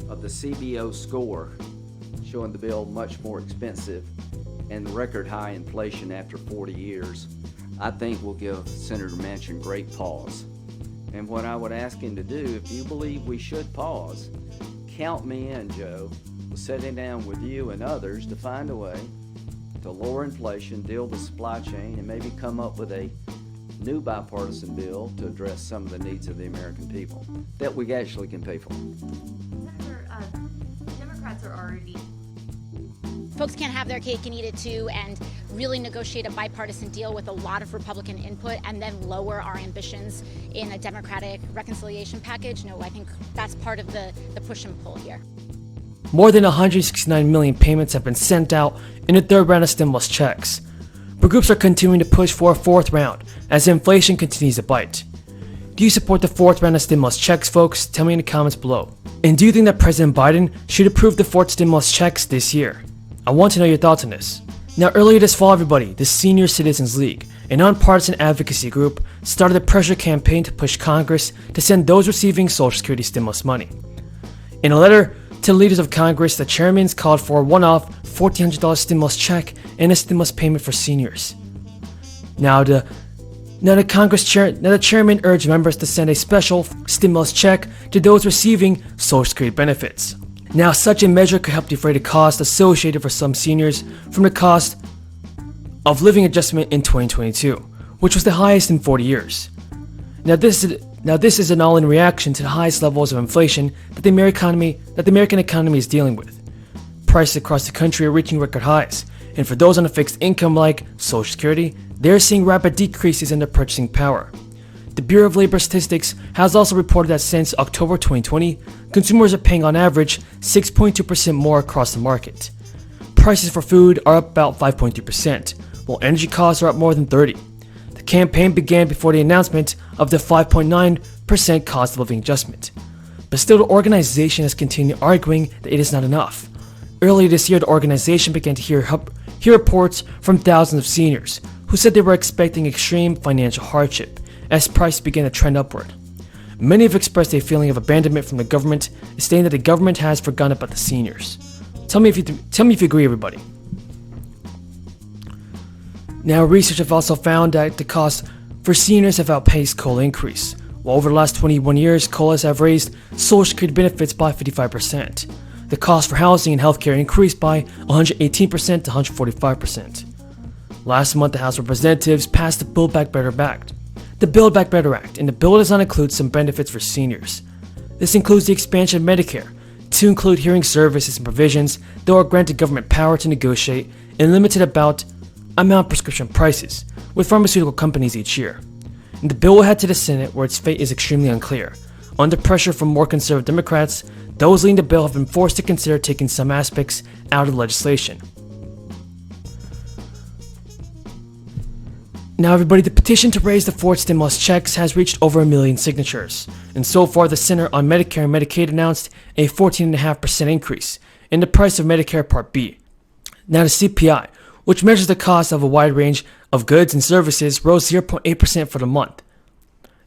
of the CBO score, showing the bill much more expensive, and record high inflation after 40 years, I think will give Senator Manchin great pause. And what I would ask him to do, if you believe we should pause, count me in, Joe, with sitting down with you and others to find a way to lower inflation, deal with the supply chain, and maybe come up with a new bipartisan bill to address some of the needs of the American people that we actually can pay for. Senator, Democrats are already... Folks can't have their cake and eat it too, and really negotiate a bipartisan deal with a lot of Republican input and then lower our ambitions in a Democratic reconciliation package. No, I think that's part of the push and pull here. More than 169 million payments have been sent out in the third round of stimulus checks. But groups are continuing to push for a fourth round as inflation continues to bite. Do you support the fourth round of stimulus checks, folks? Tell me in the comments below. And do you think that President Biden should approve the fourth stimulus checks this year? I want to know your thoughts on this. Now, earlier this fall, everybody, the Senior Citizens League, a nonpartisan advocacy group, started a pressure campaign to push Congress to send those receiving Social Security stimulus money. In a letter to leaders of Congress, the chairmen called for a one-off $1,400 stimulus check and a stimulus payment for seniors. Now the chairman urged members to send a special stimulus check to those receiving Social Security benefits. Now, such a measure could help defray the cost associated for some seniors from the cost of living adjustment in 2022, which was the highest in 40 years. Now this is an all-in reaction to the highest levels of inflation that the American economy is dealing with. Prices across the country are reaching record highs, and for those on a fixed income like Social Security, they're seeing rapid decreases in their purchasing power. The Bureau of Labor Statistics has also reported that since October 2020, consumers are paying on average 6.2% more across the market. Prices for food are up about 5.3%, while energy costs are up more than 30%. The campaign began before the announcement of the 5.9% cost of living adjustment. But still, the organization has continued arguing that it is not enough. Earlier this year, the organization began to hear reports from thousands of seniors who said they were expecting extreme financial hardship as prices began to trend upward. Many have expressed a feeling of abandonment from the government, stating that the government has forgotten about the seniors. Tell me if you agree, everybody. Now, research have also found that the cost for seniors have outpaced COLA increase. While over the last 21 years, COLAs have raised Social Security benefits by 55%. The cost for housing and healthcare increased by 118% to 145%. Last month, the House of Representatives passed the Build Back Better Act. The Build Back Better Act, and the bill does not include some benefits for seniors. This includes the expansion of Medicare to include hearing services and provisions that will grant the government power to negotiate and limited amount prescription prices with pharmaceutical companies each year. And the bill will head to the Senate, where its fate is extremely unclear. Under pressure from more conservative Democrats, those leading the bill have been forced to consider taking some aspects out of the legislation. Now, everybody, the petition to raise the fourth stimulus checks has reached over 1 million signatures, and so far the Center on Medicare and Medicaid announced a 14.5% increase in the price of Medicare Part B. Now, the CPI, which measures the cost of a wide range of goods and services, rose 0.8% for the month,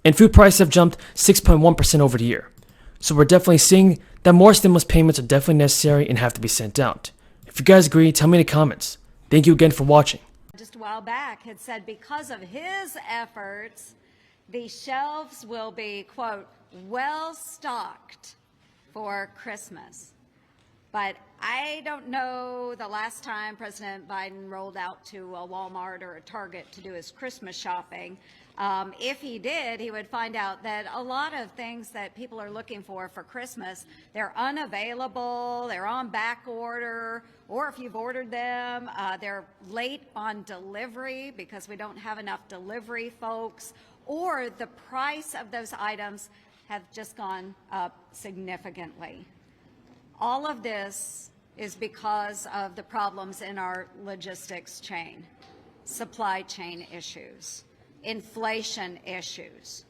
and food prices have jumped 6.1% over the year. So we're definitely seeing that more stimulus payments are definitely necessary and have to be sent out. If you guys agree, tell me in the comments. Thank you again for watching. just a while back had said because of his efforts, the shelves will be, quote, well stocked for Christmas. But I don't know the last time President Biden rolled out to a Walmart or a Target to do his Christmas shopping. If he did, he would find out that a lot of things that people are looking for Christmas, they're unavailable, they're on back order, or if you've ordered them, they're late on delivery because we don't have enough delivery folks, or the price of those items have just gone up significantly. All of this is because of the problems in our logistics chain, supply chain issues, inflation issues.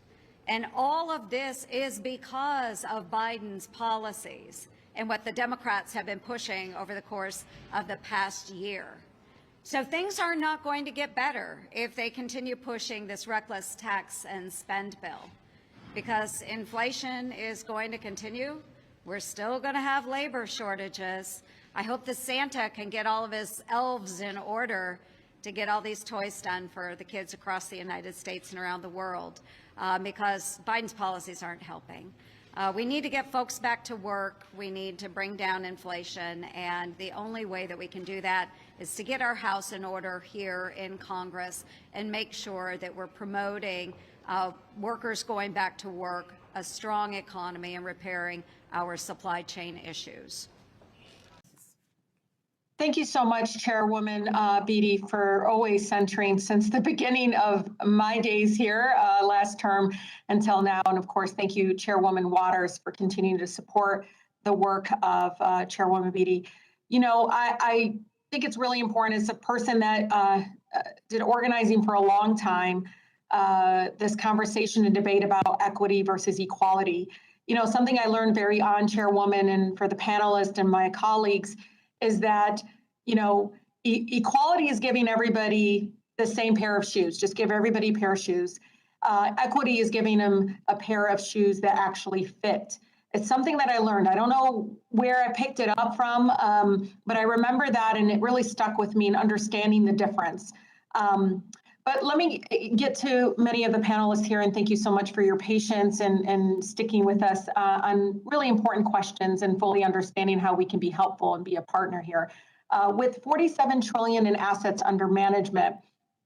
And all of this is because of Biden's policies and what the Democrats have been pushing over the course of the past year. So things are not going to get better if they continue pushing this reckless tax and spend bill, because inflation is going to continue. We're still going to have labor shortages. I hope that Santa can get all of his elves in order to get all these toys done for the kids across the United States and around the world, because Biden's policies aren't helping. We need to get folks back to work. We need to bring down inflation, and the only way that we can do that is to get our house in order here in Congress and make sure that we're promoting workers going back to work, a strong economy, and repairing our supply chain issues. Thank you so much, Chairwoman Beatty, for always centering since the beginning of my days here last term until now. And of course, thank you, Chairwoman Waters, for continuing to support the work of Chairwoman Beatty. You know, I think it's really important, as a person that did organizing for a long time, this conversation and debate about equity versus equality. You know, something I learned very on, Chairwoman, and for the panelists and my colleagues, is that, you know, equality is giving everybody the same pair of shoes. Just give everybody a pair of shoes. Equity is giving them a pair of shoes that actually fit. It's something that I learned. I don't know where I picked it up from, but I remember that, and it really stuck with me in understanding the difference. But let me get to many of the panelists here, and thank you so much for your patience and sticking with us on really important questions and fully understanding how we can be helpful and be a partner here. With $47 trillion in assets under management,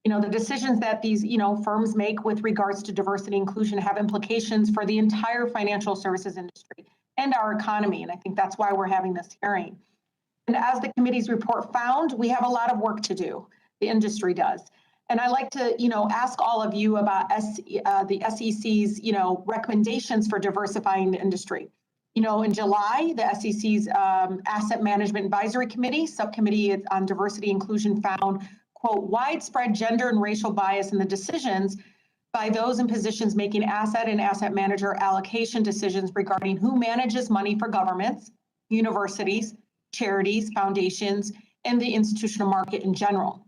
you know, the decisions that these, you know, firms make with regards to diversity and inclusion have implications for the entire financial services industry and our economy. And I think that's why we're having this hearing. And as the committee's report found, we have a lot of work to do. The industry does. And I'd like to, you know, ask all of you about the SEC's, you know, recommendations for diversifying the industry. You know, in July, the SEC's Asset Management Advisory Committee, Subcommittee on Diversity Inclusion, found, quote, widespread gender and racial bias in the decisions by those in positions making asset and asset manager allocation decisions regarding who manages money for governments, universities, charities, foundations, and the institutional market in general.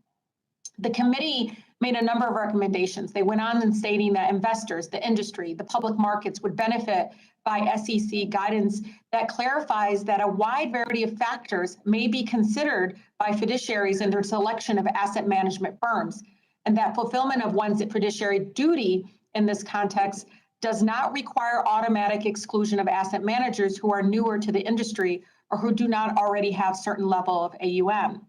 The committee made a number of recommendations. They went on in stating that investors, the industry, the public markets would benefit by SEC guidance that clarifies that a wide variety of factors may be considered by fiduciaries in their selection of asset management firms, and that fulfillment of one's fiduciary duty in this context does not require automatic exclusion of asset managers who are newer to the industry or who do not already have certain level of AUM.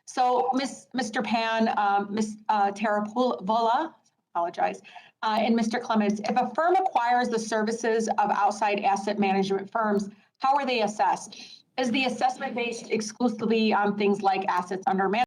So, Mr. Pan, Ms. Terrapola, apologize, and Mr. Clements, if a firm acquires the services of outside asset management firms, how are they assessed? Is the assessment based exclusively on things like assets under management?